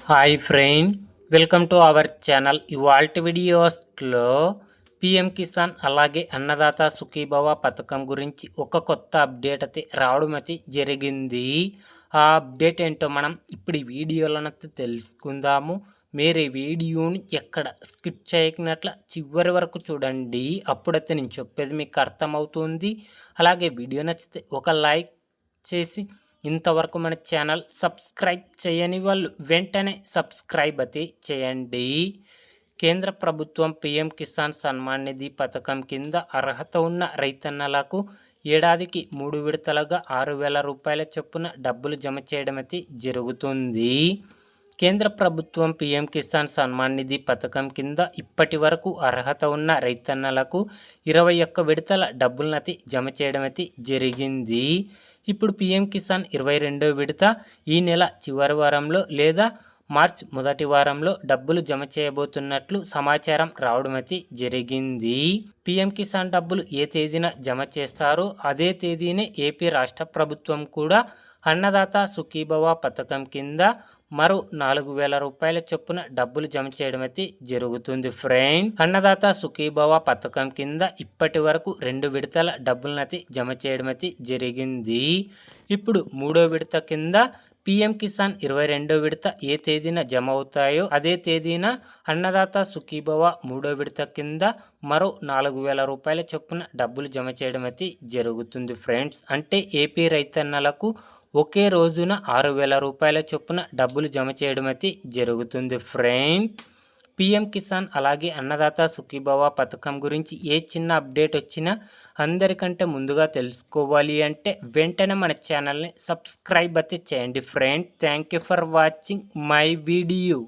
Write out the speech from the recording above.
Hi friend, welcome to our channel. ఇవాల్టి వీడియోస్లో PM Kisan అలాగే అన్నదాత సుఖీభవ పథకం గురించి ఒక కొత్త అప్డేట్ అయితే రావడం అయితే జరిగింది. ఆ అప్డేట్ ఏంటో మనం ఇప్పుడు ఈ వీడియోలోనైతే తెలుసుకుందాము. మీరు ఈ వీడియోని ఎక్కడ స్కిప్ చేయకున్నట్ల చివరి వరకు చూడండి, అప్పుడైతే నేను చెప్పేది మీకు అర్థమవుతుంది. అలాగే వీడియో నచ్చితే ఒక లైక్ చేసి ఇంతవరకు మన ఛానల్ సబ్స్క్రైబ్ చేయని వాళ్ళు వెంటనే సబ్స్క్రైబ్ అయితే చేయండి. కేంద్ర ప్రభుత్వం పిఎం కిసాన్ సన్మాన్ నిధి పథకం కింద అర్హత ఉన్న రైతన్నలకు ఏడాదికి 3 విడతలుగా 6,000 రూపాయల చొప్పున డబ్బులు జమ చేయడం అయితే జరుగుతుంది. కేంద్ర ప్రభుత్వం పిఎం కిసాన్ సన్మాన్ నిధి పథకం కింద ఇప్పటి వరకు అర్హత ఉన్న రైతన్నలకు 21 విడతల డబ్బులనైతే జమ చేయడం అయితే జరిగింది. ఇప్పుడు పిఎం కిసాన్ 22వ విడత ఈ నెల చివరి వారంలో లేదా మార్చి మొదటి వారంలో డబ్బులు జమ చేయబోతున్నట్లు సమాచారం రావడం అయితే జరిగింది. పిఎం కిసాన్ డబ్బులు ఏ తేదీన జమ చేస్తారో అదే తేదీనే ఏపీ రాష్ట్ర ప్రభుత్వం కూడా అన్నదాత సుఖీభవ పథకం కింద మరో 4,000 రూపాయల చొప్పున డబ్బులు జమ చేయడం అయితే జరుగుతుంది. ఫ్రెండ్, అన్నదాత సుఖీభవ పథకం కింద ఇప్పటి వరకు 2 విడతల డబ్బులనైతే జమ చేయడం అయితే జరిగింది. ఇప్పుడు 3వ విడత కింద పిఎం కిసాన్ 22వ విడత ఏ తేదీన జమ అవుతాయో అదే తేదీన అన్నదాత సుఖీభవ 3వ విడత కింద మరో 4,000 రూపాయల చొప్పున డబ్బులు జమ చేయడం అయితే జరుగుతుంది. ఫ్రెండ్స్, అంటే ఏపీ రైతన్నలకు ఒకే రోజున 6,000 రూపాయల చొప్పున డబ్బులు జమ చేయడం అయితే జరుగుతుంది. ఫ్రెండ్, పిఎం కిసాన్ అలాగే అన్నదాత సుఖీభవ పథకం గురించి ఏ చిన్న అప్డేట్ వచ్చినా అందరికంటే ముందుగా తెలుసుకోవాలి అంటే వెంటనే మన ఛానల్ని సబ్స్క్రైబ్ అయితే చేయండి. Friend, thank you for watching my video.